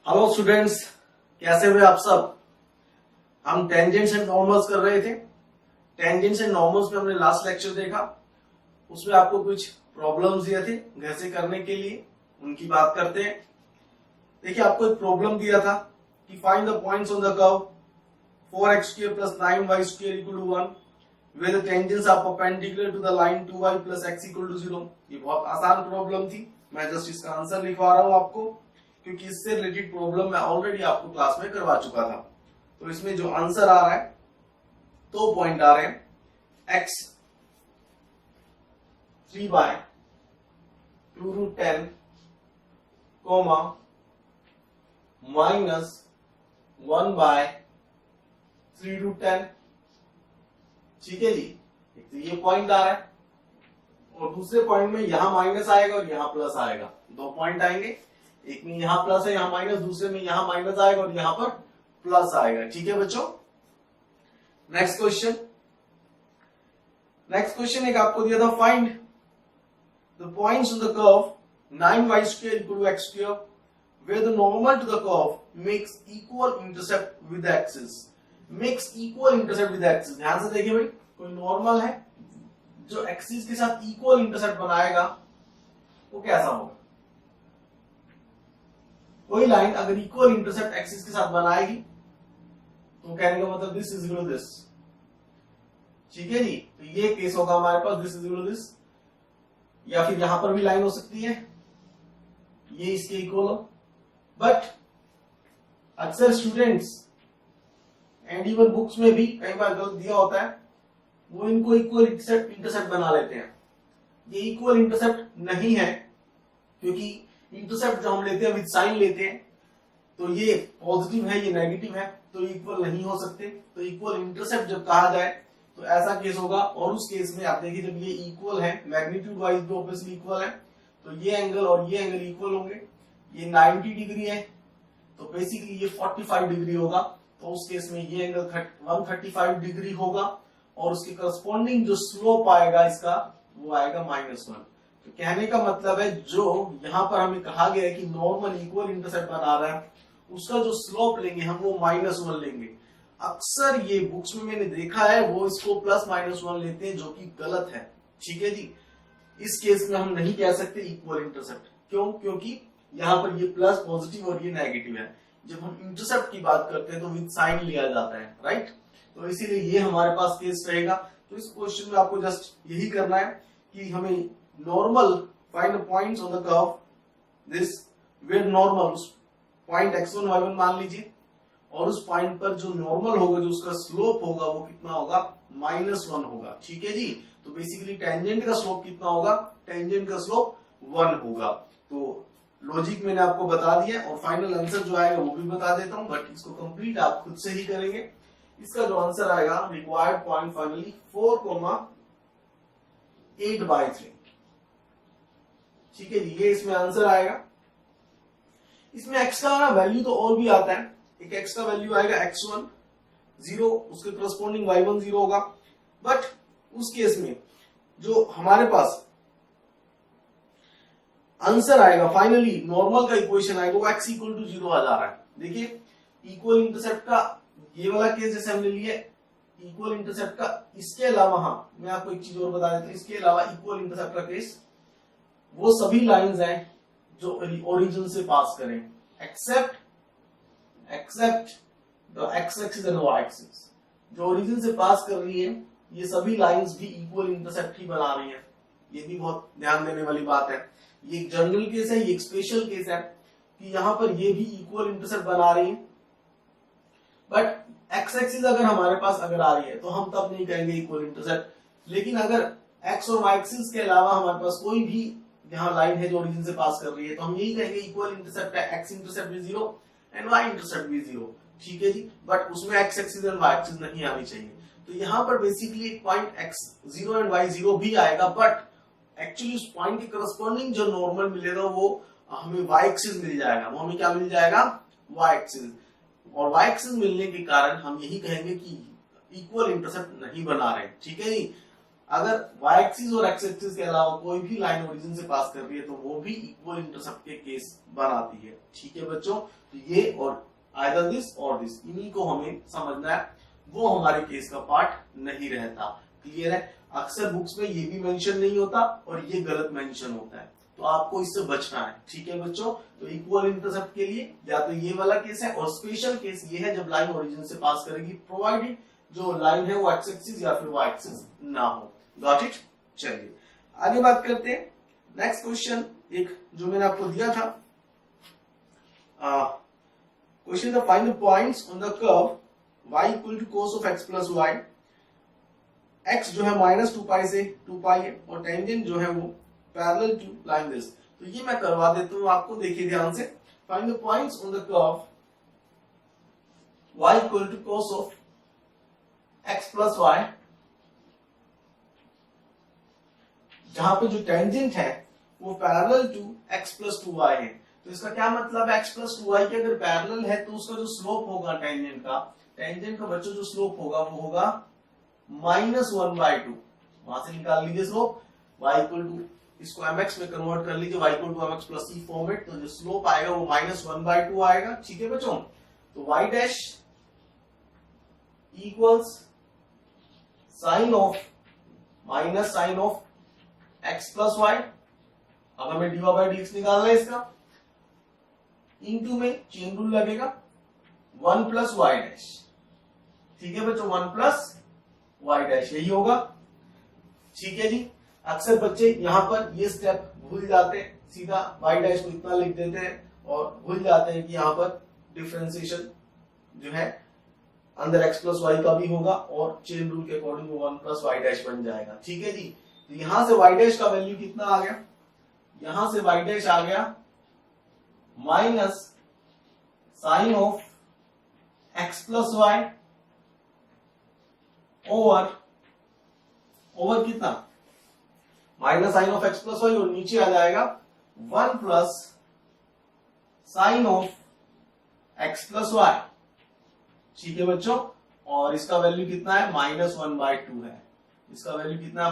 Hello students, कैसे हुए आप सब। हम टेंजेंट्स एंड नॉर्मल्स कर रहे थे। टेंजेंट्स एंड नॉर्मल्स में हमने लास्ट लेक्चर देखा, उसमें आपको कुछ प्रॉब्लम्स दिए थे घर से करने के लिए, उनकी बात करते हैं। देखिए, आपको एक प्रॉब्लम दिया था कि find the points on the curve 4x² + 9y² = 1 where the tangents are perpendicular to the line 2y + x = 0। ये बहुत आसान प्रॉब्लम थी, मैं जस्ट इसका आंसर लिखवा रहा हूं आपको, क्योंकि इससे रिलेटेड प्रॉब्लम मैं ऑलरेडी आपको क्लास में करवा चुका था। तो इसमें जो आंसर आ रहा है, दो पॉइंट आ रहे हैं, x 3/2√10, -1/3√10। ठीक है जी, एक तो ये पॉइंट आ रहा है और दूसरे पॉइंट में यहां माइनस आएगा और यहां प्लस आएगा। दो पॉइंट आएंगे, एक में यहां प्लस है यहां माइनस, दूसरे में यहां माइनस आएगा और यहां पर प्लस आएगा। ठीक है बच्चों, नेक्स्ट क्वेश्चन एक आपको दिया था, find the points on the curve 9y² = x² where the normal to the curve makes equal intercept with the axis। makes equal intercept with the axis, ध्यान से देखिए भाई, कोई नॉर्मल है जो एक्सिस के साथ इक्वल इंटरसेप्ट बनाएगा, वो कैसा होगा। कोई लाइन अगर इक्वल इंटरसेप्ट एक्सिस के साथ बनाएगी तो कहने का मतलब this is equal to this. ठीक है जी, तो ये केस होगा हमारे पास, this is equal to this, या फिर यहां पर भी लाइन हो सकती है ये इसके इक्वल हो। बट अक्सर स्टूडेंट्स एंड इवन बुक्स में भी कई बार गलत दिया होता है, वो इनको इक्वल इंटरसेप्ट बना लेते हैं। ये इक्वल इंटरसेप्ट नहीं है, क्योंकि इंटरसेप्ट जो हम लेते हैं विद साइन लेते हैं, तो ये पॉजिटिव है ये नेगेटिव है, तो इक्वल नहीं हो सकते। तो इक्वल इंटरसेप्ट जब कहा जाए तो ऐसा केस होगा, और उस केस में आप देखिए जब ये इक्वल है, मैग्नीट्यूड वाइज भी ऑब्वियसली इक्वल है, तो ये एंगल और ये एंगल इक्वल होंगे। ये 90 डिग्री है तो बेसिकली ये 45 डिग्री होगा, तो उस केस में ये एंगल 135 डिग्री होगा, और उसके करस्पॉन्डिंग जो स्लोप आएगा इसका वो आएगा -1। तो कहने का मतलब है, जो यहां पर हमें कहा गया है कि नॉर्मल इक्वल इंटरसेप्ट बना रहा है, उसका जो स्लोप लेंगे हम वो -1 लेंगे। अक्सर ये बुक्स में मैंने देखा है वो इसको +-1 लेते हैं, जो कि गलत है। ठीक है जी, इस केस में हम नहीं कह सकते इक्वल इंटरसेप्ट। क्यों? क्योंकि यहाँ पर ये प्लस पॉजिटिव और ये नेगेटिव है। जब हम इंटरसेप्ट की बात करते हैं तो विद साइन लिया जाता है, राइट। तो इसीलिए ये हमारे पास केस रहेगा। तो इस क्वेश्चन में आपको जस्ट यही करना है कि हमें normal find the points on the curve this where normal, उस पॉइंट x1 y1 मान लीजिए, और उस पॉइंट पर जो नॉर्मल होगा, जो उसका स्लोप होगा वो कितना होगा, -1 होगा। ठीक है जी, तो बेसिकली टेंजेंट का स्लोप कितना होगा, टेंजेंट का स्लोप 1 होगा। तो लॉजिक मैंने आपको बता दिया और फाइनल आंसर जो आएगा वो भी बता देता हूं, बट इसको कंप्लीट आप खुद से ही करेंगे। इसका जो आंसर आएगा, रिक्वायर्ड पॉइंट फाइनली 4,8/3। ठीक है जी, ये इसमें आंसर आएगा। इसमें x का वैल्यू तो और भी आता है, एक x का वैल्यू आएगा x1 0, उसके करस्पॉन्डिंग y1 0 होगा। बट उस केस में जो हमारे पास आंसर आएगा फाइनली, नॉर्मल का इक्वेशन आएगा, वो x = 0 आ जा रहा है। देखिए, इक्वल इंटरसेप्ट का ये वाला केस जैसे हमने लिया इक्वल इंटरसेप्ट का, इसके अलावा हाँ मैं आपको एक चीज और बता देता हूं, इसके अलावा इक्वल इंटरसेप्ट का केस वो सभी लाइंस हैं जो ओरिजिन से पास करें, except the x axis and y axis. जो ओरिजिन से पास कर रही है ये सभी लाइंस भी इक्वल इंटरसेप्ट ही बना रही हैं। ये भी बहुत ध्यान देने वाली बात है। ये एक जनरल केस है, ये एक स्पेशल केस है कि यहां पर ये भी इक्वल इंटरसेप्ट बना रही है। बट एक्स एक्सिस अगर हमारे पास अगर आ रही है तो हम तब नहीं कहेंगे इक्वल इंटरसेप्ट। लेकिन अगर एक्स और वाई एक्सिस के अलावा हमारे पास कोई भी यहाँ लाइन है जो ओरिजिन से पास कर रही है, तो हम यही कहेंगे इक्वल इंटरसेप्ट है, एक्स इंटरसेप्ट भी 0 एंड वाई इंटरसेप्ट भी 0। ठीक है जी, बट उसमें x axis and y axis नहीं आनी चाहिए। तो यहाँ पर basically point x0 and y0 भी आएगा, बट एक्चुअली उस पॉइंट के करस्पॉन्डिंग जो नॉर्मल मिलेगा वो हमें y एक्सिस मिल जाएगा। वो हमें क्या मिल जाएगा, y एक्सिस। और y एक्सिस मिलने के कारण हम यही कहेंगे कि इक्वल इंटरसेप्ट नहीं बना रहे। ठीक है जी, अगर वाई एक्सिस और एक्स एक्सिस के अलावा कोई भी लाइन ओरिजिन से पास कर रही है तो वो भी इक्वल इंटरसेप्ट के केस बनाती है। ठीक है बच्चों, तो ये और आइदर दिस और दिस, इन्हीं को हमें समझना है, वो हमारे केस का पार्ट नहीं रहता। क्लियर है? अक्सर बुक्स में ये भी मेंशन नहीं होता और ये गलत मेंशन होता है, तो आपको इससे बचना है। ठीक है बच्चों, तो इक्वल इंटरसेप्ट के लिए या तो ये वाला केस है, और स्पेशल केस ये है जब लाइन ओरिजिन से पास करेगी, प्रोवाइडेड जो लाइन है वो एक्स एक्सिस या फिर वाई एक्सिस ना हो। Got it? चलिए आगे बात करते हैं। नेक्स्ट क्वेश्चन एक जो मैंने आपको दिया था, क्वेश्चन था find the points on the curve y equal to cos of x plus y। x जो है -2π से 2π है और टेंजेंट जो है वो पैरेलल टू लाइन दिस। तो ये मैं करवा देता हूं आपको, देखिए ध्यान से। Find the points on the curve y equal to cos of x plus y, जहां पे जो टेंजेंट है वो parallel to x plus 2y है। तो इसका क्या मतलब है, x प्लस 2y के अगर पैरेलल है तो उसका जो स्लोप होगा टेंजेंट का बच्चों जो स्लोप होगा वो होगा -1/2। वहां से निकाल लीजिए स्लोप, y इक्वल टू, इसको mx में कन्वर्ट कर लीजिए, y equal to mx plus c format, तो जो स्लोप आएगा वो -1/2 आएगा। ठीक है बच्चों, तो y dash equals sine of minus sign of x plus y, अब हमें dy/dx निकालना है इसका, इनटू में चेन रूल लगेगा 1 प्लस y डैश। ठीक है बच्चों, 1 प्लस y डैश यही होगा। ठीक है जी, अक्सर बच्चे यहां पर ये स्टेप भूल जाते हैं, सीधा y डैश को इतना लिख देते हैं और भूल जाते हैं कि यहां पर डिफरेंशिएशन जो है अंदर x प्लस y का भी होगा और चेन रूल के अकॉर्डिंग 1 प्लस y डैश बन जाएगा। ठीक है जी, तो यहां से y डैश का वैल्यू कितना आ गया, यहां से y डैश आ गया minus sign of x plus y over कितना, minus sign of x plus y, और नीचे आ जाएगा 1 plus sign of x plus y। ठीक है बच्चों, और इसका वैल्यू कितना है, -1/2 है। इसका वैल्यू कितना है,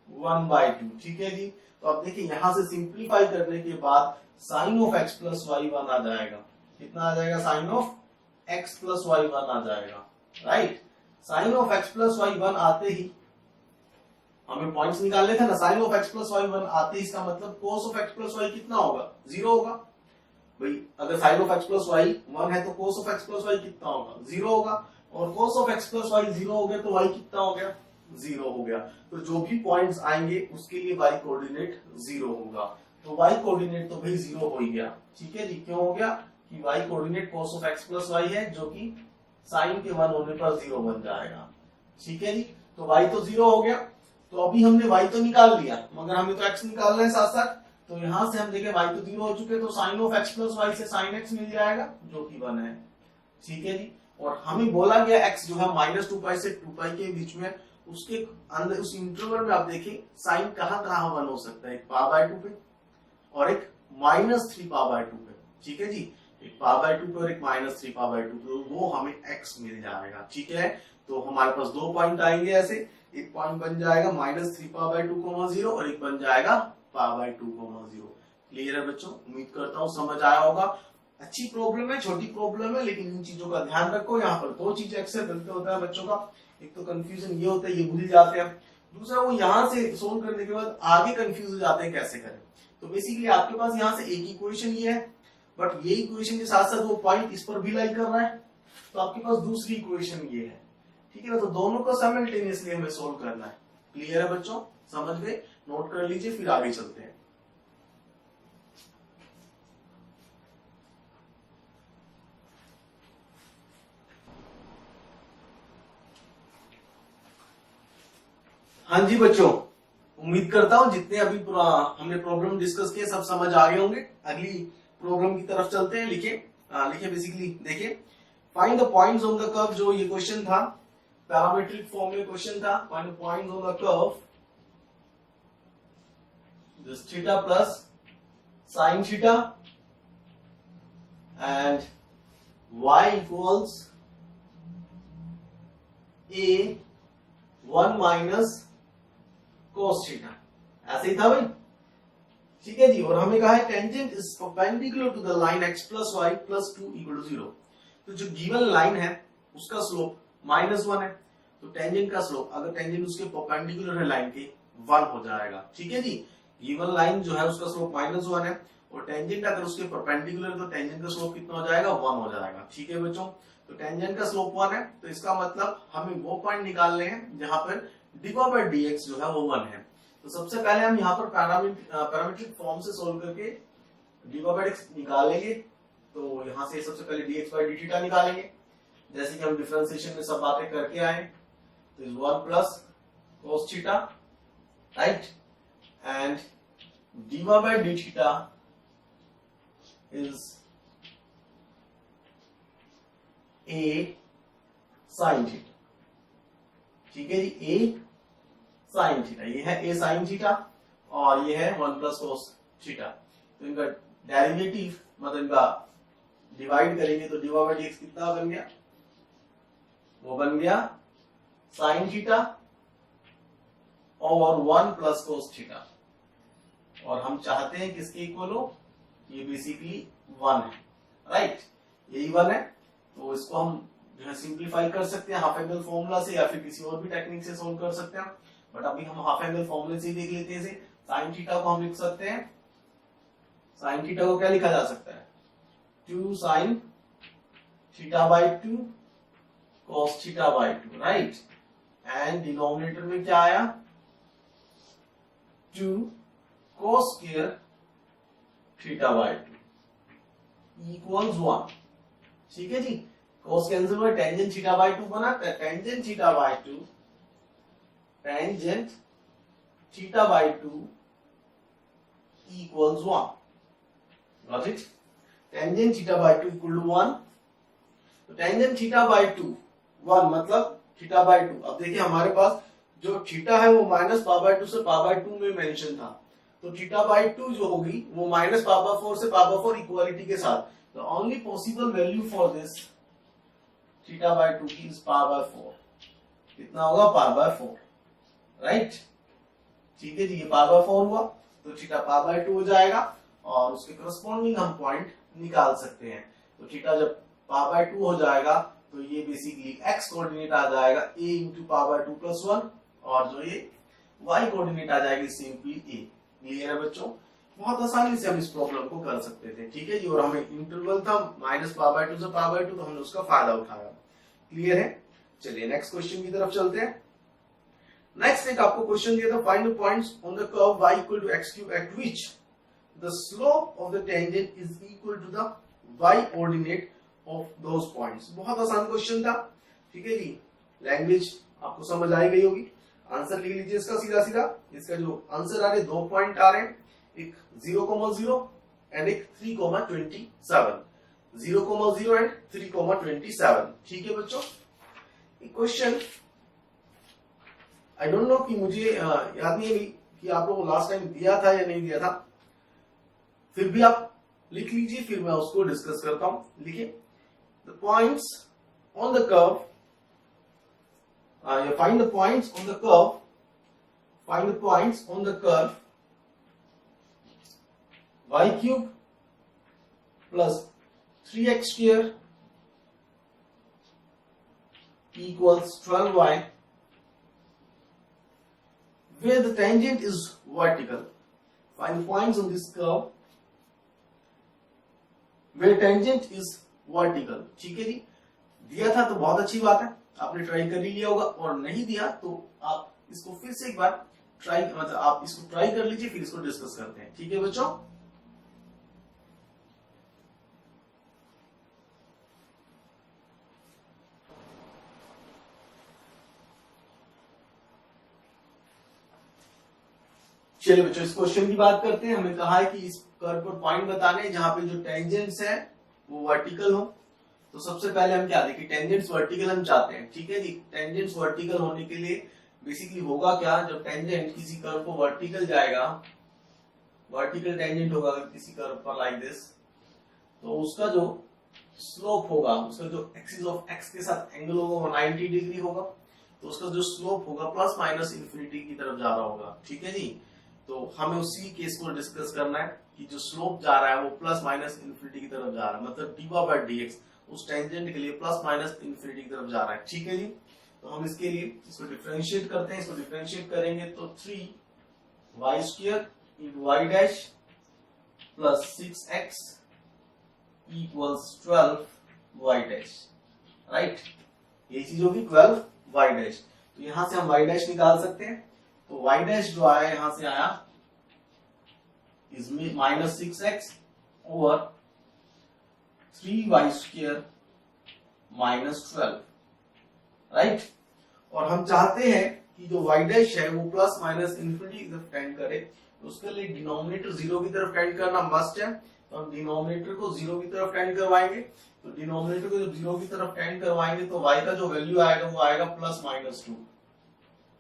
-1/2। ठीक है जी, तो अब देखिए यहां से सिंप्लीफाई करने के बाद sine of x plus y 1 आ जाएगा। कितना आ जाएगा, sine of x plus y 1 आ जाएगा। Right, sine of x plus y 1 आते ही हमें पॉइंट्स निकालने थे ना, sine of x plus y 1 आते ही इसका मतलब cos of x plus y कितना होगा, 0 होगा। भाई अगर sine of x plus y 1 है तो cos of x plus y कितना होगा, 0 होगा, और cos of x plus y 0 हो गया तो y कितना हो गया, 0 हो गया। तो जो भी पॉइंट्स आएंगे उसके लिए y कोऑर्डिनेट 0 होगा, तो y कोऑर्डिनेट तो भाई 0 हो ही गया। ठीक है जी, क्यों हो गया कि y coordinate cos of x plus y है, जो कि साइन के 1 होने पर 0 बन जाएगा। ठीक है जी, तो y तो 0 हो गया। तो अभी हमने y तो निकाल लिया, मगर हमें तो x निकालना है साथ साथ, तो यहां से हम देखें y तो 0 हो चुके, तो sine of x plus y से साइन x मिल जाएगा जो कि 1 है। ठीक है जी, और हमें बोला गया x जो है -2π से 2π के बीच में, उसके अंदर उस इंटरवल में आप देखें साइन कहां कहां 1 हो सकता है, एक π/2 पे और एक -3π/2 पे। ठीक है जी, एक π/2 पे और एक -3π/2 पे, वो हमें x मिल जाएगा। ठीक है, तो हमारे पास 2 पॉइंट आएंगे ऐसे, एक पॉइंट बन जाएगा -3π/2, 0 और एक बन जाएगा π/2, 0। क्लियर है बच्चों, उम्मीद करता हूं समझ आया होगा। अच्छी प्रॉब्लम है, छोटी प्रॉब्लम है, लेकिन इन चीजों का ध्यान रखो। यहाँ पर 2 चीज अक्सर गलती होता है बच्चों का, एक तो कंफ्यूजन ये होता है, ये भूल जाते हैं, दूसरा वो यहाँ से सोल्व करने के बाद आगे कंफ्यूज हो जाते हैं कैसे करें। तो बेसिकली आपके पास यहाँ से एक इक्वेशन ये है, बट ये इक्वेशन के साथ साथ वो पॉइंट इस पर भी लाई कर रहा है, तो आपके पास दूसरी इक्वेशन ये है। ठीक है ना, तो दोनों को साइमल्टेनियसली हमें सोल्व करना है। क्लियर है बच्चों, समझ गए, नोट कर लीजिए, फिर आगे चलते हैं। हाँ जी बच्चों, उम्मीद करता हूं जितने अभी हमने प्रॉब्लम डिस्कस किए सब समझ आ गए होंगे। अगली प्रॉब्लम की तरफ चलते हैं। लिखिए बेसिकली देखिए, find the points on the curve, जो ये क्वेश्चन था पैरामीट्रिक फॉर्म में क्वेश्चन था, find the points on the curve this theta plus sine theta and y equals a 1 minus cos theta, ऐसे ही था भाई, ठीक है जी। और हमें कहा है tangent is perpendicular to the line x plus y plus 2 equal to 0। तो जो गिवन लाइन है उसका स्लोप -1 है, तो टेंजेंट का स्लोप अगर टेंजेंट उसके परपेंडिकुलर है लाइन के 1 हो जाएगा, ठीक है जी। गिवन लाइन जो है उसका स्लोप -1 है और टेंजेंट अगर उसके परपेंडिकुलर तो टेंजेंट का स्लोप कितना हो जाएगा, 1 हो जाएगा, ठीक है बच्चों। तो टेंजेंट का स्लोप 1 है, तो इसका मतलब हमें वो पॉइंट निकालने हैं जहां पर dy बाय dx जो है वो 1 है। तो सबसे पहले हम यहाँ पर पैरामीट्रिक फॉर्म से सोल्व करके dy बाय dx निकालेंगे। तो यहाँ से सबसे पहले dx बाय डी थीटा निकालेंगे, जैसे कि हम डिफरेंशिएशन में सब बातें करके आए। तो is 1 plus cos theta, right, and dy by d theta is a sin theta, ठीक है जी, a sin थीटा, ये है a sin थीटा और ये है 1 प्लस cos थीटा। तो इनका डेरिवेटिव मतलब इनका डिवाइड करेंगे तो dy बाय dx कितना बन गया, वो बन गया sin थीटा और 1 प्लस cos थीटा, और हम चाहते हैं किसके इक्वल हो, ये बेसिकली 1 है, राइट, यही 1 है। तो इसको हम जो है सिंप्लीफाई कर सकते हैं हाफ एंगल फॉर्मूला से या फिर किसी और भी टेक्निक से सोल्व कर सकते हैं, बट अभी हम हाफ एंगल फॉर्मूले से ही देख लेते हैं। इसे साइन थीटा को हम लिख सकते हैं, साइन थीटा को क्या लिखा जा सकता है, 2 sine theta by 2 cos theta by 2, right, and denominator में क्या आया, 2 cos square theta by 2 equals 1, ठीक है जी। cos कैंसिल हुआ, टेंजेंट थीटा बाय 2 बना, tangent theta by 2, tangent theta by 2 equals 1, got it. Tangent theta by 2 equal to 1, तो tangent theta by 2 1 मतलब थीटा बाय 2। अब देखिए हमारे पास जो थीटा है वो माइनस पावर बाय 2 से पावर बाय 2 में मेंशन था, तो थीटा बाय 2 जो होगी वो माइनस पावर बाय 4 से पावर बाय 4 इक्वालिटी के साथ, तो only possible value for this theta by 2 की इज पावर बाय 4, कितना होगा, पावर बाय 4, राइट, ठीक है जी। ये पावर बाय 4 हुआ तो थीटा पावर बाय 2 हो जाएगा और उसके करस्पॉन्डिंग हम पॉइंट निकाल सकते हैं। तो थीटा जब पावर बाय 2 हो जाएगा तो ये बेसिकली x कोऑर्डिनेट आ जाएगा a into power bye 2 plus 1, और जो ये y कोऑर्डिनेट आ जाएगी सिंपली a। क्लियर है बच्चों, बहुत आसानी से हम इस प्रॉब्लम को कर सकते थे, ठीक है जी। और हमें इंटरवल था माइनस पावर बाय 2 से पावर बाय 2, तो हमने उसका फायदा उठाया। क्लियर है, चलिए नेक्स्ट क्वेश्चन की तरफ चलते हैं। नेक्स्ट एक आपको क्वेश्चन दिया था, find the points on the curve y equal to x cube at which the slope of the tangent is equal to the y coordinate of those points. बहुत आसान क्वेश्चन था, ठीक है जी। लैंग्वेज आपको समझ आई गई होगी, आंसर लिख लीजिए इसका सीधा सीधा। इसका जो आंसर आ रहे, 2 पॉइंट आ रहे हैं, एक 0,0 एंड एक 3,27, 0,0 एंड 3,27, ठीक है बच्चों। एक क्वेश्चन आई डोंट नो कि मुझे याद नहीं है कि आप लोगों को लास्ट टाइम दिया था या नहीं दिया था, फिर भी आप लिख लीजिए, फिर मैं उसको डिस्कस करता हूं। लिखिए, the points on the curve, find the points on the curve, find the points on the curve y cube plus 3x square equals 12y where the tangent is vertical. Find the points on this curve where tangent is vertical, ठीक है जी। दिया था तो बहुत अच्छी बात है, आपने ट्राई कर लिया होगा, और नहीं दिया तो आप इसको फिर से एक बार ट्राई, मतलब आप इसको ट्राई कर लीजिए, फिर इसको डिस्कस करते हैं, ठीक है बच्चों। चलिए बच्चों, इस क्वेश्चन की बात करते हैं। हमें कहा है कि इस कर्व पर पॉइंट बताने हैं जहां पे जो टेंजेंट्स है वो वर्टिकल हो। तो सबसे पहले हम क्या देखें, टेंजेंट्स वर्टिकल हम चाहते हैं, ठीक है जी। टेंजेंट्स वर्टिकल होने के लिए बेसिकली होगा क्या, जब टेंजेंट किसी कर्व को वर्टिकल जाएगा, वर्टिकल टेंजेंट होगा किसी कर्व पर लाइक दिस, तो उसका जो स्लोप होगा, उसका जो एक्सिस ऑफ एक्स के साथ एंगल होगा वो 90 डिग्री होगा, तो उसका जो स्लोप होगा प्लस माइनस इन्फिनिटी की तरफ जा रहा होगा। ठीक है जी, तो हमें उसी केस को डिस्कस करना है कि जो स्लोप जा रहा है वो प्लस माइनस इन्फिनिटी की तरफ जा रहा है, मतलब डीवा बाय डीएक्स उस टेंजेंट के लिए प्लस माइनस इन्फिनिटी की तरफ जा रहा है। ठीक है जी, तो हम इसके लिए इसको डिफरेंशिएट करते हैं। इसको डिफरेंशिएट करेंगे तो 3y square into y dash plus 6x equals 12y dash, right. ये चीज होगी 12y डैश। तो यहां से हम y डैश निकाल सकते हैं। तो y डैश जो आया यहां से आया इसमें minus 6x over 3y square minus 12, right. और हम चाहते हैं कि जो y डैश है वो प्लस माइनस इन्फिनिटी की तरफ टेंड करे, तो उसके लिए डिनोमिनेटर जीरो की तरफ टेंड करना मस्ट है। तो हम डिनोमिनेटर को जीरो की तरफ टेंड करवाएंगे। तो डिनोमिनेटर को जब जीरो की तरफ टेंड करवाएंगे तो y का जो वैल्यू आएगा वो आएगा प्लस माइनस 2।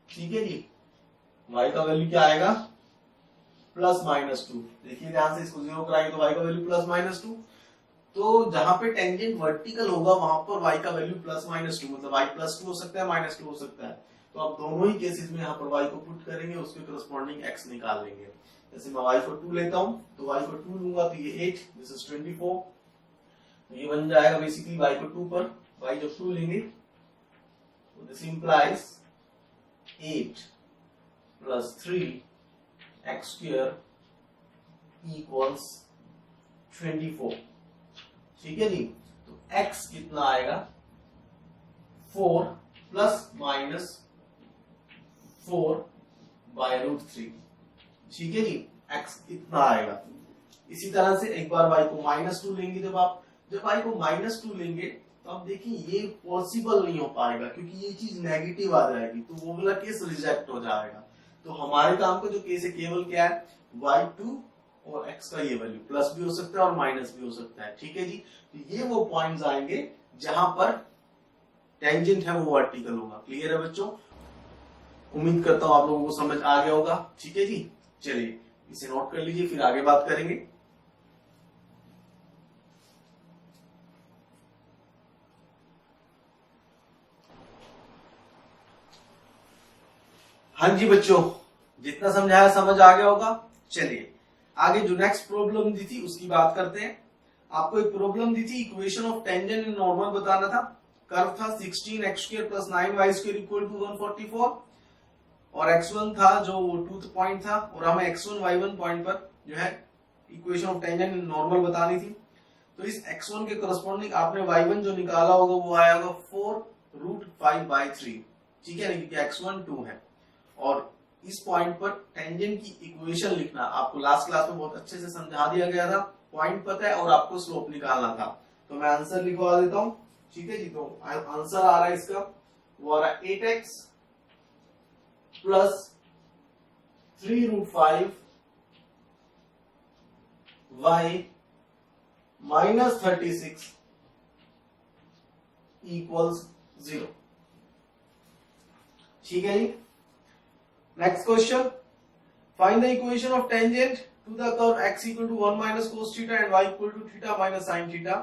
ठीक है जी, y का वैल्यू क्या आएगा प्लस माइनस 2। देखिए ध्यान से, इसको जीरो कराएंगे तो y का वैल्यू प्लस माइनस 2। तो जहां पे टेंजेंट वर्टिकल होगा वहां पर y का वैल्यू प्लस माइनस 2, मतलब y प्लस 2 हो सकता है माइनस 2 हो सकता है। तो आप दोनों ही केसेस में यहाँ पर y को पुट करेंगे, उसके करस्पॉन्डिंग x निकाल लेंगे। जैसे मैं y को 2 लेता हूं तो y को 2 लूंगा तो ये 8, दिस इज 24। तो ये बन जाएगा बेसिकली y को 2 पर y जब 2 लेंगे तो this implies 8 plus 3x square equals 24। ठीक है जी, तो x कितना आएगा 4 प्लस माइनस 4 बाय रूट 3। ठीक है जी, x इतना आएगा। इसी तरह से एक बार y को माइनस 2 लेंगे, जब y को माइनस 2 लेंगे तो अब देखिए ये पॉसिबल नहीं हो पाएगा क्योंकि ये चीज नेगेटिव आ जाएगी, तो वो वाला केस रिजेक्ट हो जाएगा। तो हमारे काम का जो केस है केवल क्या है y2 और x का ये वैल्यू प्लस भी हो सकता है और माइनस भी हो सकता है। ठीक है जी, तो ये वो पॉइंट्स आएंगे जहां पर टेंजेंट है वो वर्टिकल होगा। क्लियर है बच्चों? उम्मीद करता हूं आप लोगों को समझ आ गया होगा। ठीक है जी, चलिए इसे नोट कर लीजिए, फिर आगे बात करेंगे। हाँ जी बच्चों, जितना समझाया समझ आ गया होगा। चलिए आगे जो नेक्स्ट प्रॉब्लम दी थी उसकी बात करते हैं। आपको एक प्रॉब्लम दी थी, equation of tangent and normal बताना था। कर्व था 16x square plus 9y square equal to 144 और x1 था जो टूथ पॉइंट था, और हमें x1 y1 पॉइंट पर जो है equation of tangent and normal बतानी थी। तो इस x1 के करस्पॉन्डिंग आपने y1 जो निकाला होगा वो आएगा 4√5/3। ठीक है ना, क्योंकि x1 2 है। और इस पॉइंट पर टेंजेंट की इक्वेशन लिखना आपको लास्ट क्लास में बहुत अच्छे से समझा दिया गया था। पॉइंट पता है और आपको स्लोप निकालना था। तो मैं आंसर लिखवा देता हूं। ठीक है जी, तो आंसर आ रहा है इसका, वो आ रहा है 8x plus 3√5 y minus 36 equals 0। ठीक है जी, next question, find the equation of tangent to the curve x equal to 1 minus cos theta and y equal to theta minus sin theta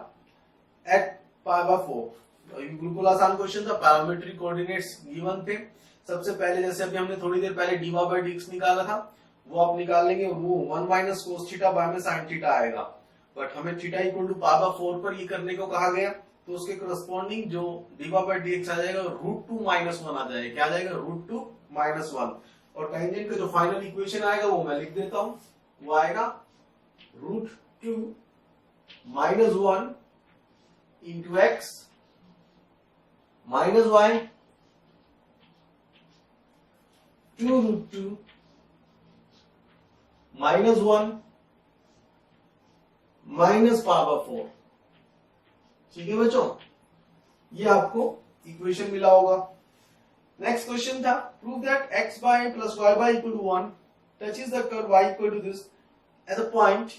at pi by 4। बिल्कुल आसान question था, parametric coordinates given थे। सबसे पहले जैसे अभी हमने थोड़ी देर पहले डी बाय डीएक्स निकाला था वो आप निकाल लेंगे, वो 1 माइनस कोस थीटा बाय में sin थीटा आएगा। बट हमें theta equal to pi by 4 पर ये करने को कहा गया, तो उसके करस्पॉन्डिंग जो डी बाय डीएक्स आ जाएगा √2 माइनस 1 आ जाएगा। क्या आ जाएगा √2 माइनस 1। और टेंजेंट का जो फाइनल इक्वेशन आएगा वो मैं लिख देता हूं, वो आएगा √2 minus 1 into x minus y 2√2 minus 1 minus power 4। ठीक है बच्चों, ये आपको इक्वेशन मिला होगा। नेक्स्ट क्वेश्चन था, prove that x by plus y by equal to 1 touches the curve y equal to this at the point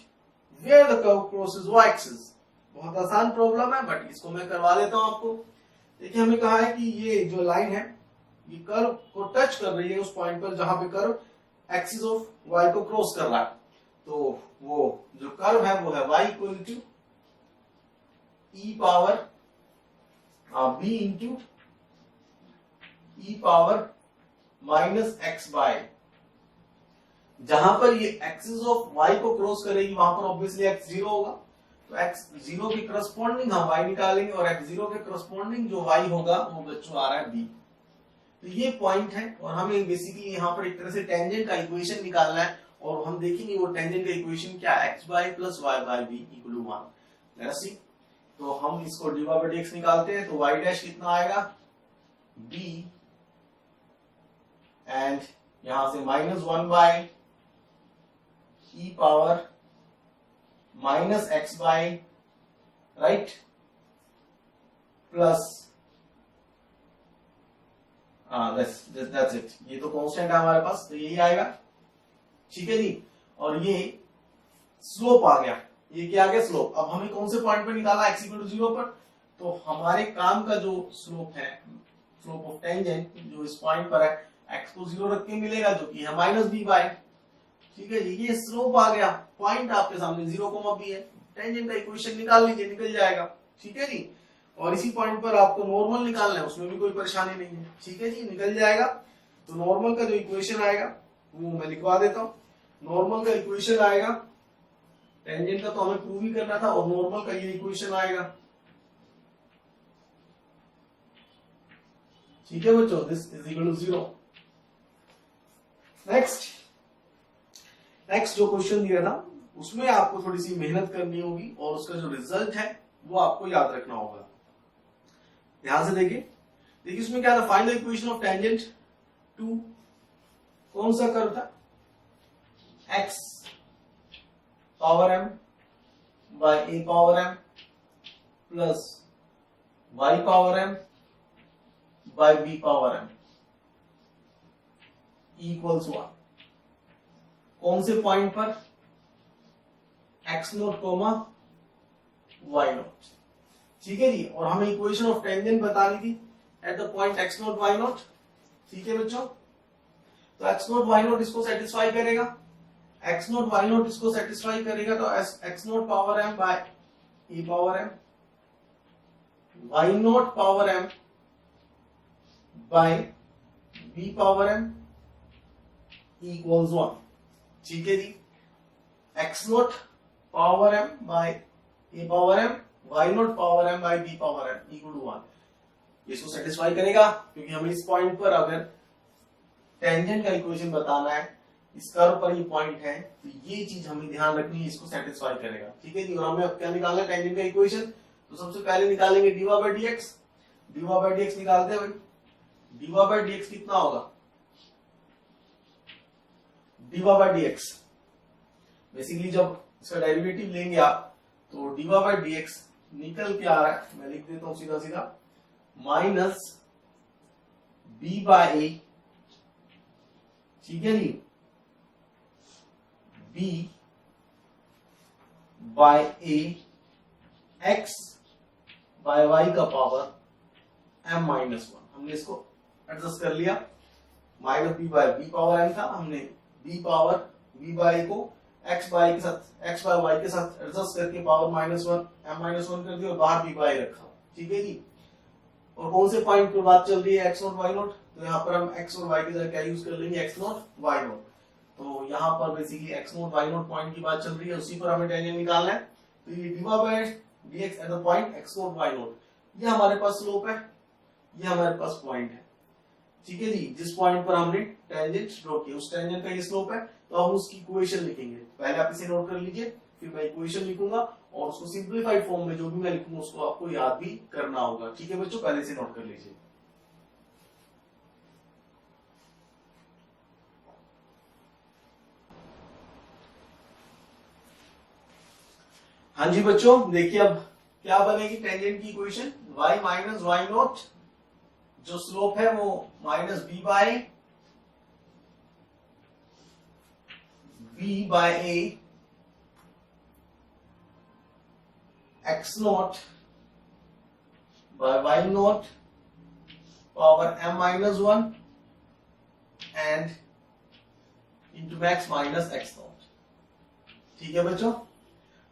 where the curve crosses y axis. बहुत आसान प्रॉब्लम है बट इसको मैं करवा देता हूं आपको। देखिए हमें कहा है कि ये जो लाइन है ये कर्व को टच कर रही है उस पॉइंट पर जहां पे कर्व एक्सिस ऑफ y को क्रॉस कर रहा है। तो वो जो कर्व है वो है y equal to e power b into e power minus x by, जहां पर ये एक्सिस ऑफ वाई को क्रॉस करेगी वहां पर ऑब्वियसली एक्स जीरो होगा, तो एक्स जीरो के करस्पॉन्डिंग हम वाई निकालेंगे और एक्स जीरो के करस्पॉन्डिंग जो वाई होगा वो बच्चों आ रहा है बी। तो ये पॉइंट है और हमें बेसिकली यहाँ पर एक तरह से टेंजेंट का इक्वेशन निकालना है और हम देखेंगे वो टेंजेंट का इक्वेशन क्या है, x by plus y by b equal to 1। Let's see, तो हम इसको dy बाई dx निकालते हैं तो y डैश कितना आएगा b एंड यहां से minus 1 by E power minus x by right plus that's it, ये तो कांस्टेंट है हमारे पास तो यही आएगा, ठीक है जी। और ये स्लोप आ गया, ये क्या आ गया स्लोप। अब हमें कौन से पॉइंट पे निकाला x इक्वल टू 0 पर, तो हमारे काम का जो स्लोप है, स्लोप ऑफ टेंजेंट जो इस पॉइंट पर है x को 0 रख के मिलेगा जो कि है माइनस बी बाय, ठीक है जी। ये स्लोप आ गया, पॉइंट आपके सामने 0, b है, टेंजेंट का इक्वेशन निकाल लीजिए, निकल जाएगा, ठीक है जी। और इसी पॉइंट पर आपको नॉर्मल निकालना है, उसमें भी कोई परेशानी नहीं है, ठीक है जी, निकल जाएगा। तो नॉर्मल का जो इक्वेशन आएगा वो मैं लिखवा देता हूं। नॉर्मल का इक्वेशन आएगा, टेंजेंट का तो हमें प्रूव ही करना था और नॉर्मल का ये इक्वेशन आएगा, ठीक है बच्चों, this is equal to 0। Next जो क्वेश्चन दिया था उसमें आपको थोड़ी सी मेहनत करनी होगी और उसका जो रिजल्ट है वो आपको याद रखना होगा। ध्यान से देखिए इसमें क्या था, find the equation of tangent to कौन सा कर्व था, x power m by a power m plus y power m by b power m equals 1। कौन से पॉइंट पर, x naught comma y naught, ठीक है जी। और हमें इक्वेशन ऑफ टेंजेंट बतानी थी at the point x naught y naught, ठीक है बच्चों। तो x नोट y नोट इसको सेटिस्फाई करेगा, x नोट y नोट इसको सेटिस्फाई करेगा, तो x naught power m by e power m, y naught power m by b power m equals 1, ठीक है जी। x naught power m by a power m, y naught power m by b power m equal to 1, इसको satisfy करेगा क्योंकि हमें इस point पर अगर टेंजेंट का इक्वेशन बताना है, इस कर्व पर ये पॉइंट है, तो ये चीज हमें ध्यान रखनी है, इसको सेटिस्फाई करेगा, ठीक है जी। और हमें अब क्या निकालना है टेंजेंट का इक्वेशन, तो सबसे पहले निकालेंगे dy by dx, dy by dx निकालते हैं भाई। dy बाई dx कितना होगा, dy बाई dx बेसिकली जब इसका डेरिवेटिव लेंगे आप तो dy बाई dx निकल के आ रहा है, मैं लिख देता हूं सीधा सीधा, माइनस b बाई a, ठीक है जी, b by a x by y का पावर m माइनस 1, हमने इसको एडजस्ट कर लिया। Minus b by b power m था, हमने b पावर b बाय को x बाय के साथ x बाय y के साथ एडजस्ट करके पावर माइनस 1 m माइनस 1 कर दिया और बाहर b बाय रखा, ठीक है जी। और कौन से पॉइंट पर बात चल रही है, x नोट y नोट, तो यहाँ पर हम x और y की जगह क्या यूज कर लेंगे, x नोट y नोट। तो यहाँ पर basically x naught y note point की बात चल रही है, उसी पर हमें टेंजेंट निकालना है। तो ये dy by dx at the point x naught y naught, ये हमारे पास स्लोप है, ये हमारे पास पॉइंट है, ठीक है जी। जिस पॉइंट पर हमने टेंजेंट ड्रॉ किया उस टेंजेंट का ये स्लोप है, तो हम उसकी इक्वेशन लिखेंगे। पहले आप इसे नोट कर लीजिए, फिर मैं इक्वेशन लिखूंगा और उसको सिंप्लीफाइड फॉर्म में जो भी मैं लिखूंगा उसको आपको याद भी करना होगा, ठीक है बच्चों, पहले से नोट कर लीजिए। हाँ जी बच्चों, देखिए अब क्या बनेगी टेंजेंट की equation, y minus y naught, जो स्लोप है वो minus b by a x naught by y naught power m minus 1 and into x minus x naught, ठीक है बच्चों।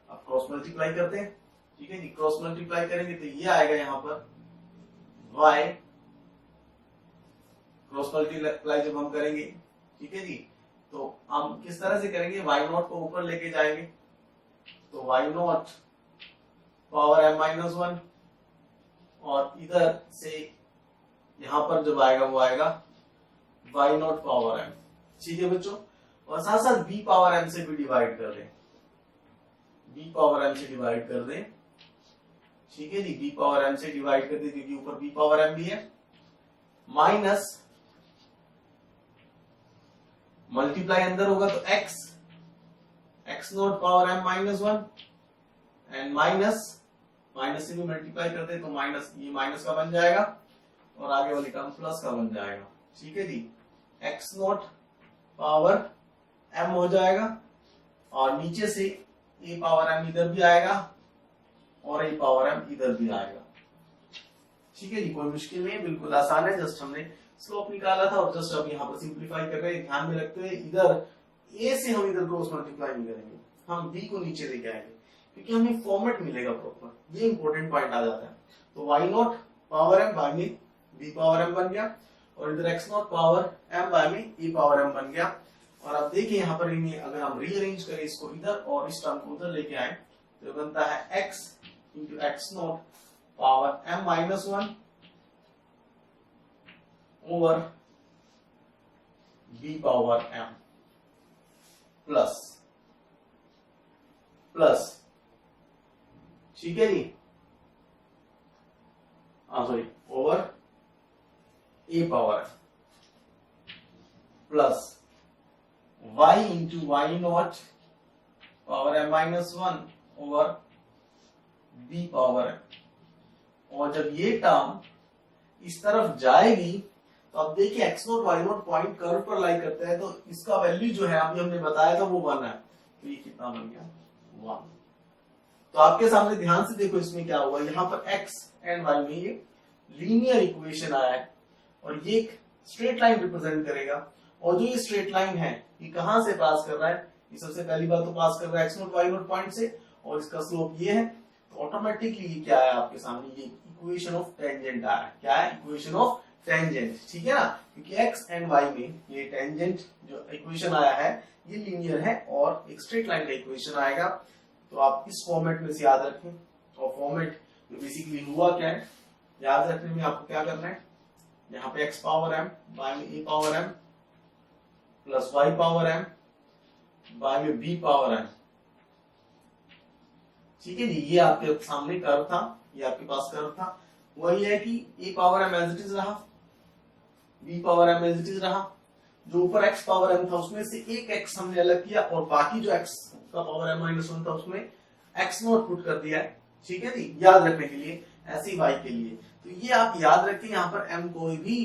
अब क्रॉस मल्टीप्लाई करते हैं, ठीक है जी। क्रॉस मल्टीप्लाई करेंगे तो ये आएगा यहाँ पर y क्रॉस मल्टीप्लाई जब हम करेंगे, ठीक है जी, तो हम किस तरह से करेंगे, वाई नॉट को ऊपर लेके जाएंगे, तो y naught power m minus 1, और इधर से यहां पर जब आएगा वो आएगा वाई नॉट पावर m, ठीक है बच्चों। और साथ साथ b पावर m से भी डिवाइड कर दें, b पावर m से डिवाइड कर दें, ठीक है जी, b पावर m से डिवाइड कर दें क्योंकि ऊपर b पावर m भी है, माइनस मल्टीप्लाई अंदर होगा तो x naught power m minus 1 and minus से भी मल्टीप्लाई करते तो माइनस, ये माइनस का बन जाएगा और आगे वाली टर्म प्लस का बन जाएगा, ठीक है जी। x नॉट पावर m हो जाएगा और नीचे से a पावर m इधर भी आएगा और a पावर m इधर भी आएगा, ठीक है जी। कोई मुश्किल नहीं है, बिल्कुल आसान है, जस्ट हमने स्लोप निकाला था और जस्ट अब यहाँ पर सिंप्लीफाई कर रहे हैं। ध्यान में रखते हुए इधर a से हम इधर क्रॉस मल्टीप्लाई नहीं करेंगे, हम b को नीचे लेके आएंगे क्योंकि हमें फॉर्मेट मिलेगा प्रॉपर, ये इंपॉर्टेंट पॉइंट आ जाता है। तो y naught power m by में b पावर m बन गया और इधर x naught power m by में e पावर m बन गया। और अब देखिए यहाँ पर अगर हम रीअरेंज करें इसको इधर और इस टर्म को उधर लेके आए तो बनता है x into x naught power m minus 1 over b power m plus, ठीक है जी, sorry, over a power m plus y into y naught power m minus 1 over b power m। और जब ये टर्म इस तरफ जाएगी तो अब देखिए x naught y naught point curve पर लाई करता है, तो इसका वैल्यू जो है अभी हमने बताया था वो 1 है, तो ये कितना बन गया 1। तो आपके सामने ध्यान से देखो इसमें क्या हुआ, यहाँ पर x एंड y में ये लीनियर इक्वेशन आया है और ये एक स्ट्रेट लाइन रिप्रेजेंट करेगा। और जो ये स्ट्रेट लाइन है ये कहां से पास कर रहा है, ये सबसे पहली बात तो पास कर रहा है x naught y naught point से और इसका स्लोप ये है, तो ऑटोमेटिकली ये क्या है आपके सामने, ये इक्वेशन ऑफ टेंजेंट आ रहा है। क्या है, इक्वेशन ऑफ टेंजेंट, ठीक है ना, क्योंकि x एंड y में ये टेंजेंट जो इक्वेशन आया है ये लीनियर है और एक स्ट्रेट लाइन का इक्वेशन आएगा। तो आप इस फॉर्मेट में से याद रखें, और फॉर्मेट जो बेसिकली हुआ क्या है याद रखने में आपको क्या करना है, यहाँ पे x पावर m बाय में a power m plus y power m by में b पावर m, ठीक है जी। ये आपके सामने कर्व था, ये आपके पास कर्व था, वही है कि a power m as it is रहा, b power m as it is रहा, जो ऊपर x पावर m था उसमें से एक x हमने अलग किया और बाकी जो x का पावर m माइनस 1 था उसमें x नॉट पुट कर दिया है, ठीक है जी, याद रखने के लिए। ऐसे ही y के लिए तो ये आप याद रखें, यहाँ पर m कोई भी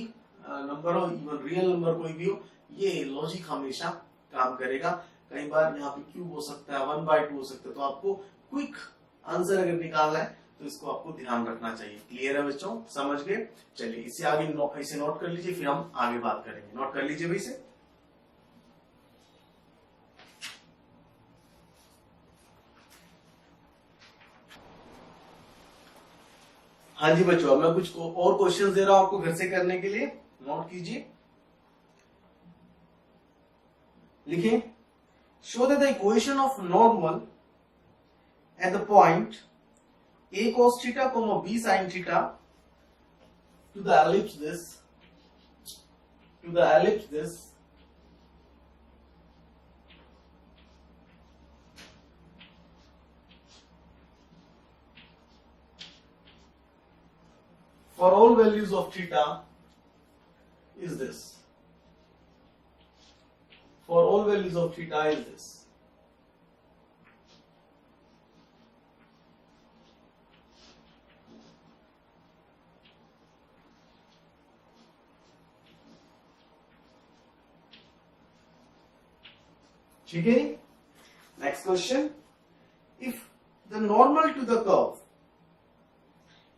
नंबर हो, इवन रियल नंबर कोई भी हो, ये लॉजिक हमेशा काम करेगा। कई बार यहाँ पे क्यूब हो सकता है, 1/2 हो सकता है, तो आपको क्विक आंसर अगर निकालना है तो इसको आपको ध्यान रखना चाहिए। क्लियर है बच्चों, समझ गए? चलिए इसे आगे इसे नोट कर लीजिए, फिर हम आगे बात करेंगे। नोट कर लीजिए भाई इसे। हाँ जी बच्चों, मैं कुछ और क्वेश्चंस दे रहा हूं आपको घर से करने के लिए, नोट कीजिए। लिखें, show that the equation of normal at the point a cos theta comma b sin theta to the ellipse this for all values of theta is this. For all values of theta is this. ठीक है। Next question, if the normal to the curve,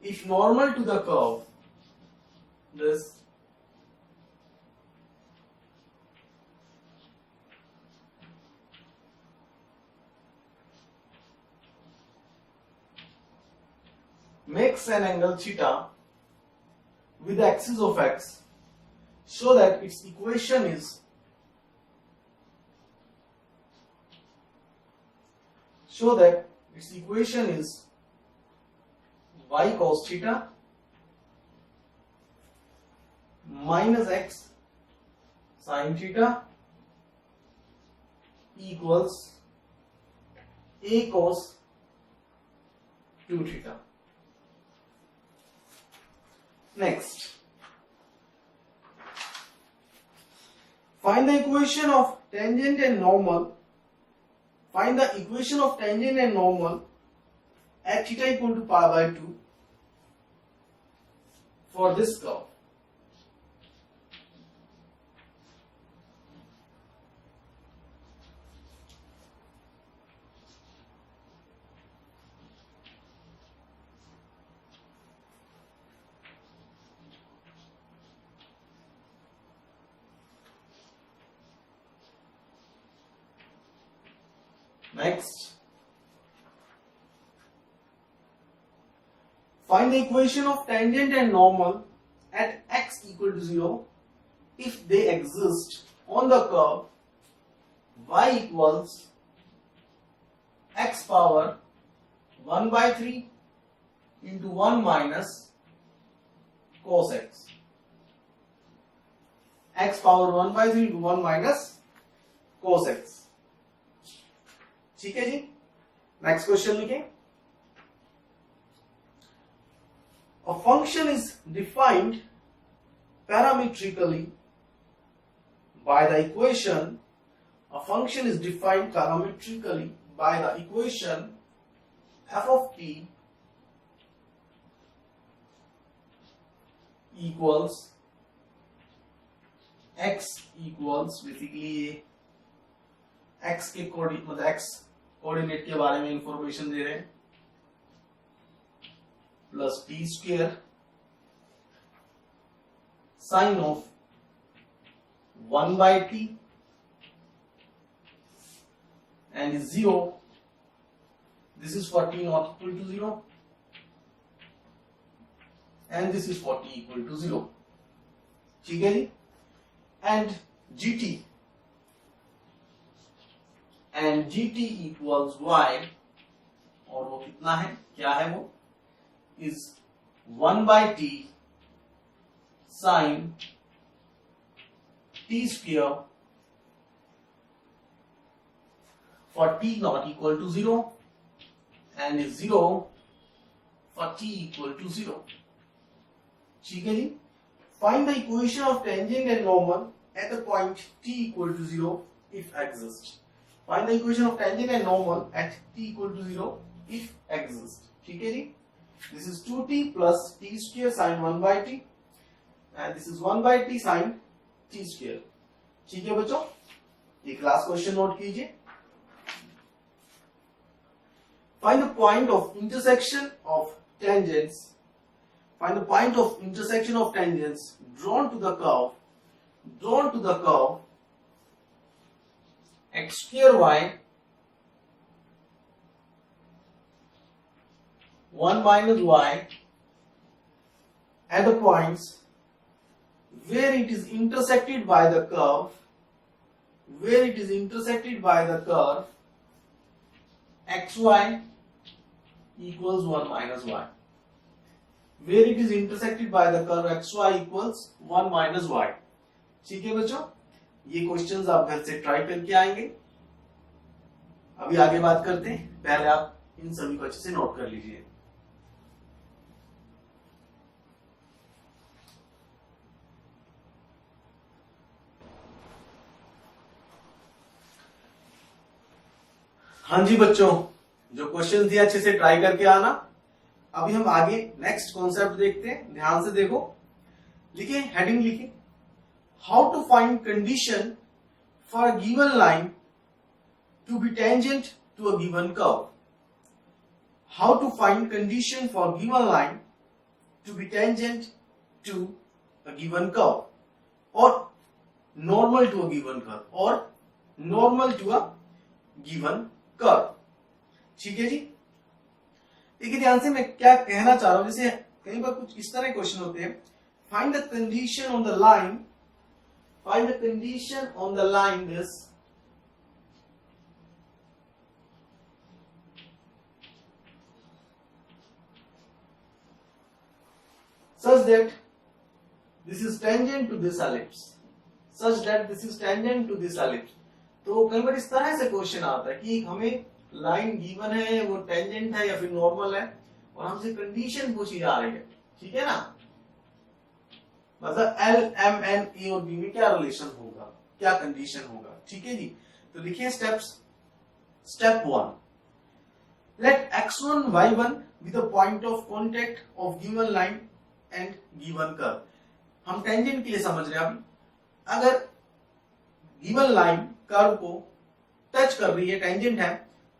if normal to the curve, this makes an angle theta with the axis of x show that its equation is y cos theta minus x sin theta equals a cos 2 theta. Next, find the equation of tangent and normal. Find the equation of tangent and normal at theta equal to pi by 2 for this curve. Next, find the equation of tangent and normal at x equal to 0 if they exist on the curve y equals x power 1 by 3 into 1 minus cos x. X power 1 by 3 into 1 minus cos x. ठीक है जी. Next question लिखें. A function is defined parametrically by the equation. A function is defined parametrically by the equation f of t equals x equals basically x के मतलब x coordinate के बारे में information दे रहे हैं plus T square sine of 1 by t and is 0. This is for t not equal to 0 and this is for t equal to 0. ठीक है जी. And gt equals y और वो कितना है, क्या है वो, is 1 by t sin t square for t not equal to 0 and is 0 for t equal to 0. ठीक है जी. Find the equation of tangent and normal at the point t equal to 0 if exists. Find the equation of tangent and normal at t equal to 0 if exists. ठीक है जी. This is 2t plus t square sin 1 by t and this is 1 by t sin t square. ठीक है बच्चों, ये class question note कीजिए. Find the point of intersection of tangents. Find the point of intersection of tangents drawn to the curve x square y 1 minus y at the points where it is intersected by the curve xy equals 1 minus y. Where it is intersected by the curve xy equals 1 minus y. ठीक है बच्चों, ये questions आप घर से try करके आएंगे. अभी आगे बात करते हैं, पहले आप इन सभी को अच्छे से नोट कर लीजिए. हाँ जी बच्चों, जो क्वेश्चन दिए अच्छे से ट्राई करके आना. अभी हम आगे नेक्स्ट कॉन्सेप्ट देखते हैं. ध्यान से देखो. लिखिए, हेडिंग लिखिए, how to find condition for a given line to be tangent to a given curve. How to find condition for given line to be tangent to a given curve और normal to a given curve. ठीक है जी. देखिए ध्यान से, मैं क्या कहना चाह रहा हूं. जैसे कई बार कुछ इस तरह क्वेश्चन होते हैं. Find the condition on the line find the condition on the line this such that this is tangent to this ellipse, such that this is tangent to this ellipse। तो कई बार इस तरह से क्वेश्चन आता है कि हमें लाइन गिवन है, वो टेंजेंट है या फिर नॉर्मल है, और हमसे कंडीशन पूछी जा रही है, ठीक है ना। मतलब एल एम एन ए और बी में क्या रिलेशन होगा, क्या कंडीशन होगा, ठीक है जी। तो लिखिए steps. Step 1, let x1 y1 be the point of contact of given line and given curve. हम टेंजेंट के लिए समझ रहे हैं। अभी अगर गिवन लाइन कर्व को टच कर रही है, टेंजेंट है,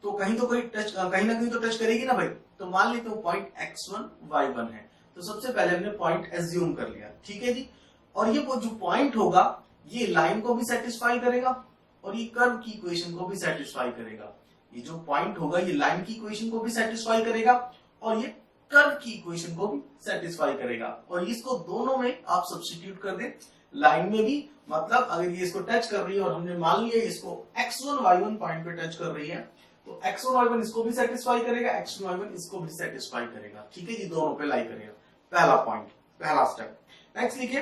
तो कहीं ना कहीं तो टच करेगी ना भाई। तो मान लेते हो पॉइंट x1 y1 है, तो सबसे पहले हमने पॉइंट एज्यूम कर लिया, ठीक है जी। और ये जो पॉइंट होगा ये लाइन को भी सेटिस्फाई करेगा और ये कर्व की इक्वेशन को भी सेटिस्फाई करेगा। ये जो पॉइंट होगा ये लाइन की इक्वेशन को भी सेटिस्फाई करेगा और ये कर्व की इक्वेशन को भी सेटिस्फाई करेगा। और इसको दोनों में आप सब्स्टिट्यूट कर दें। लाइन में भी मतलब अगर ये इसको टच कर रही है और हमने मान लिया इसको x1 y1 पॉइंट पे टच कर रही है, तो x1 y1 इसको भी सेटिस्फाई करेगा, x1 y1 इसको भी सेटिस्फाई करेगा, ठीक है जी। दोनों पे लाई करेगा। पहला पॉइंट, पहला स्टेप। नेक्स्ट लिखिए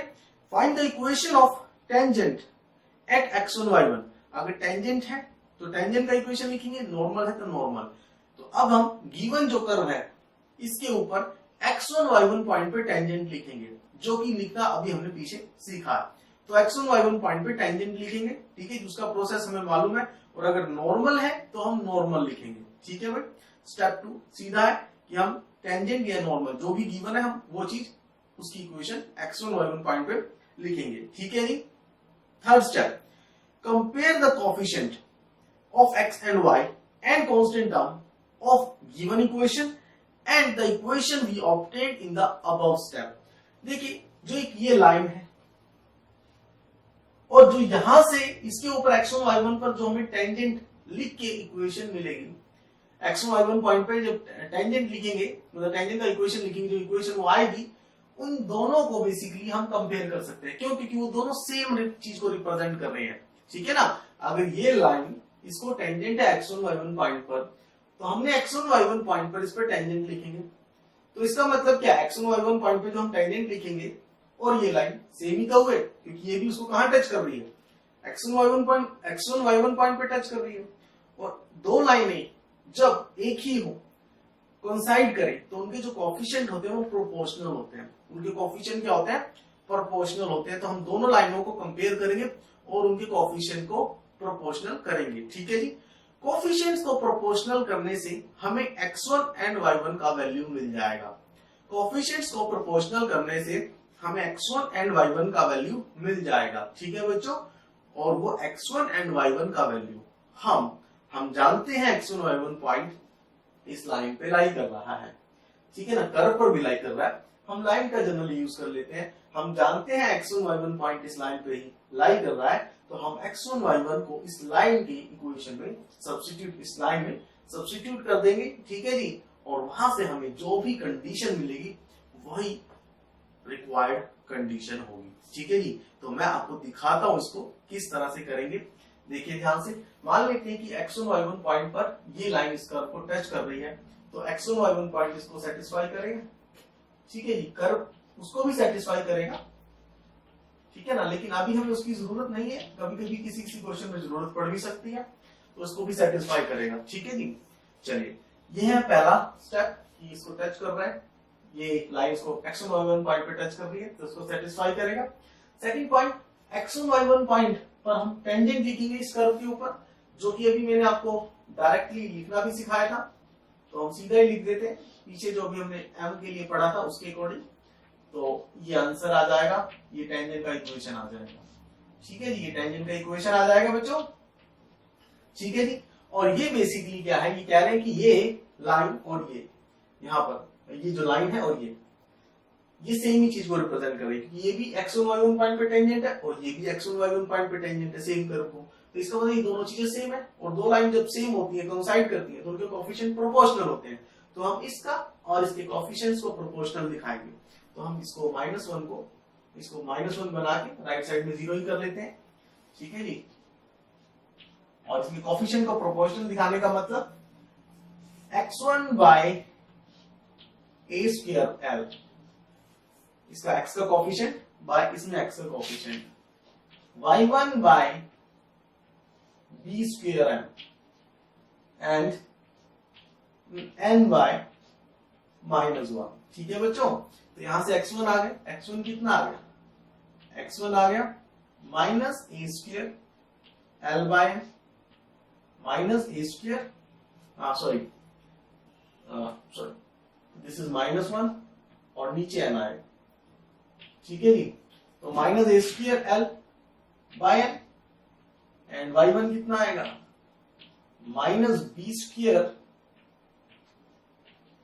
find the equation of tangent at x1 y1। अगर टेंजेंट है तो टेंजेंट का इक्वेशन लिखेंगे, नॉर्मल है तो नॉर्मल। तो अब हम गिवन जो कर्व है इसके ऊपर x1 y1 पॉइंट पे टेंजेंट लिखेंगे, जो कि लिखना अभी हमने पीछे सीखा है। तो x1 y1 पॉइंट पे टेंजेंट लिखेंगे, ठीक है। उसका प्रोसेस हमें मालूम है। और अगर नॉर्मल है तो हम नॉर्मल लिखेंगे, ठीक है भाई। स्टेप 2 सीधा है कि हम टेंजेंट या नॉर्मल जो भी गिवन है हम वो चीज उसकी इक्वेशन x1 y1 पॉइंट पे लिखेंगे, ठीक है जी। Third step, compare the coefficient of x and y and constant term of given equation and the equation we obtained in the above step. देखिए जो एक ये लाइन है और जो यहां से इसके ऊपर x1 y1 पर जो हमें टेंजेंट लिख के इक्वेशन मिलेगी, x1 y1 पॉइंट पे जब टेंजेंट लिखेंगे मतलब टेंजेंट का इक्वेशन लिखेंगे, जो इक्वेशन वो आएगी उन दोनों को बेसिकली हम कंपेयर कर सकते हैं। क्यों? क्योंकि वो दोनों सेम चीज को रिप्रेजेंट कर रहे हैं, ठीक है ना। अगर ये लाइन इसको टेंजेंट है x1 y1 पॉइंट पर, तो हमने x1 y1 पॉइंट पर इस पर टेंजेंट लिखेंगे। तो इसका मतलब क्या, x1 y1 पॉइंट पे जो हम टेंजेंट लिखेंगे और ये लाइन सेम ही तो हुए, क्योंकि ये भी उसको कहां टच कर रही है, x1 y1 पॉइंट पे टच कर रही है। और दो लाइनें जब एक ही हो, कोइंसाइड करें, तो उनके जो कोएफिशिएंट होते हैं वो प्रोपोर्शनल होते हैं। उनके कोएफिशिएंट क्या होते हैं, प्रोपोर्शनल होते हैं। तो हम दोनों लाइनों को कंपेयर करेंगे और उनके कोएफिशिएंट को प्रोपोर्शनल करेंगे, ठीक है जी। कोएफिशिएंट्स को प्रोपोर्शनल करने से हमें x1 एंड y1 का वैल्यू मिल जाएगा। कोएफिशिएंट्स को प्रोपोर्शनल करने से हमें x1 एंड y1 का वैल्यू मिल जाएगा, ठीक है बच्चों। और वो x1 एंड y1 का वैल्यू हम जानते हैं x1 y1 पॉइंट इस लाइन पे लाई कर रहा है, ठीक है ना, कर्व पर भी लाई कर रहा है। हम लाइन का जनरली यूज कर लेते हैं। हम जानते हैं x1 y1 पॉइंट इस लाइन पे ही लाई कर रहा है, तो हम x1 y1 को इस लाइन की इक्वेशन में सब्स्टिट्यूट, इस लाइन में सब्स्टिट्यूट कर देंगे, ठीक है जी। और वहां से हमें जो भी कंडीशन मिलेगी वही रिक्वायर्ड कंडीशन होगी, ठीक है जी। तो मैं आपको दिखाता हूं इसको किस तरह से करेंगे। देखिए ध्यान से, मान लेते हैं कि x1 y1 पॉइंट पर ये लाइन इस कर्व को टच कर रही है, तो x1 y1 पॉइंट इसको सेटिस्फाई करेगा, ठीक है जी। कर्व उसको भी सेटिस्फाई करेगा, ठीक है ना। लेकिन अभी हमें उसकी जरूरत नहीं है, कभी कभी किसी क्वेश्चन में जरूरत पड़ भी सकती है, तो उसको भी सेटिस्फाई करेगा, ठीक है जी। चलिए ये है पहला स्टेप कि इसको टच कर रहा है, ये लाइन इसको x1 y1 पॉइंट पे टच कर रही है, तो उसको सेटिस्फाई करेगा। Second point, x1 y1 point पर हम टेंजेंट लिखेंगे इस कर्व के ऊपर, जो कि अभी मैंने आपको डायरेक्टली लिखना भी सिखाया था, तो हम सीधा ही लिख देते हैं पीछे जो भी हमने m के लिए पढ़ा था उसके अकॉर्डिंग। तो ये आंसर आ जाएगा, ये टेंजेंट का इक्वेशन आ जाएगा, ठीक है जी। ये टेंजेंट का इक्वेशन आ जाएगा बच्चों, ठीक है जी। और ये बेसिकली क्या है, ये कह रहे हैं कि ये लाइन और ये यहाँ पर ये जो लाइन है और ये सेम ही चीज को रिप्रेजेंट कर रही है, क्योंकि ये भी x1 y1 पॉइंट पे टेंजेंट है और ये भी x1 y1 पॉइंट पे टेंजेंट है सेम कर्व को। तो इसका मतलब ये दोनों चीजें सेम है, और दो लाइन जब सेम होती है, कोइंसाइड करती है, तो उनके कोएफिशिएंट प्रोपोर्शनल होते हैं। तो हम इसका और इसके कोएफिशिएंट्स को प्रोपोर्शनल दिखाएंगे। तो हम इसको -1 को इसको -1 बना के राइट साइड में 0 ही कर लेते हैं, ठीक है जी। और इसमें कोफिशिएंट को प्रोपोर्शनल दिखाने का मतलब x1 by a square l, इसका x का कोफिशिएंट बाय इसमें x का coefficient, y1 by b square m and n by -1, ठीक है बच्चों। तो यहां से x1 आ गया, x1 कितना आ गया, x1 आ गया minus a square l by minus a square, sorry this is -1 और नीचे n आएगा, ठीक है जी। तो minus a square l by n and y1 कितना आएगा minus b square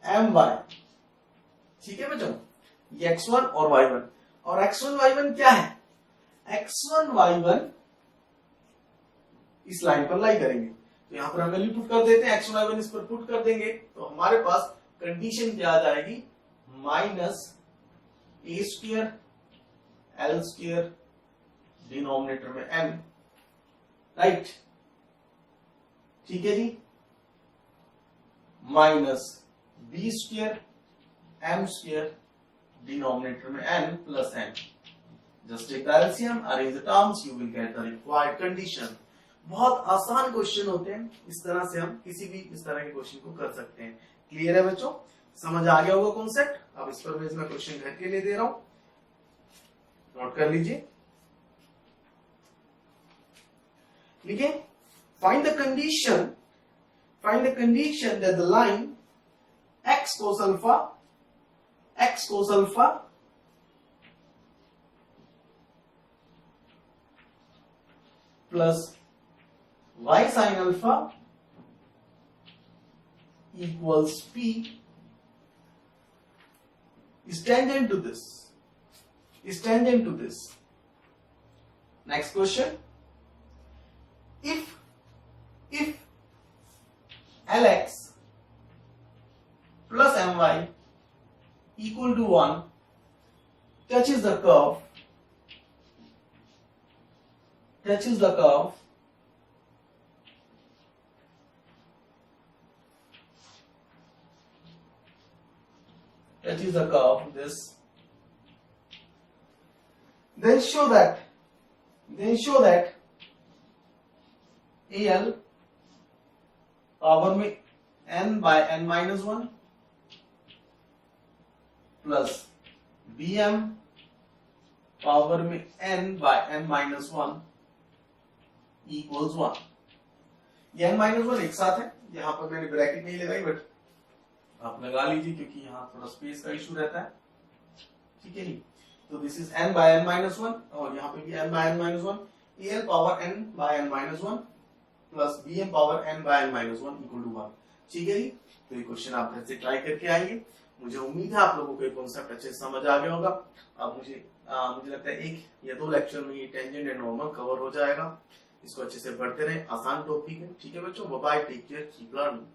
m by, ठीक है बच्चों। ये x1 और y1, और x1 y1 क्या है, x1 y1 इस लाइन पर लाई करेंगे, तो यहां पर हम वैल्यू पुट कर देते हैं, x1 y1 इस पर पुट कर देंगे, तो हमारे पास कंडीशन क्या आ जाएगी, minus a square l square denominator में m, राइट, ठीक है जी, minus b square m square denominator में n plus n। Just take the LCM, arrange the terms, you will get the required condition. बहुत आसान क्वेश्चन होते हैं, इस तरह से हम किसी भी इस तरह के क्वेश्चन को कर सकते हैं। क्लियर है बच्चों, समझ आ गया होगा कॉन्सेप्ट। अब इस पर मैं क्वेश्चन घर के लिए दे रहा हूं, नोट कर लीजिए। लिखिए, find the condition that the line x cos alpha plus y sin alpha equals p is tangent to this. Next question. If Lx plus my equal to 1 touches the curve this, then show that AL power में n by n minus 1 plus BM power में n by n minus 1 equals 1। ये n minus 1 एक साथ है, यहां पर मैंने bracket नहीं लगाई, बट आप लगा लीजिए क्योंकि यहां थोड़ा स्पेस का इशू रहता है, ठीक है जी। तो this is n by n minus 1 और यहाँ पे भी n by n minus 1, AL पावर n by n minus 1 plus BM पावर n by n minus 1 equal to 1, ठीक है जी। तो ये क्वेश्चन आप घर से ट्राई करके आएंगे। मुझे उम्मीद है आप लोगों को ये कॉन्सेप्ट अच्छे से समझ आ गया होगा। अब मुझे लगता है 1 या 2 लेक्चर में ये टेंजेंट एंड नॉर्मल कवर हो जाएगा। इसको अच्छे से पढ़ते रहें, आसान टॉपिक है, ठीक है बच्चों। Bye bye, take care, keep learning.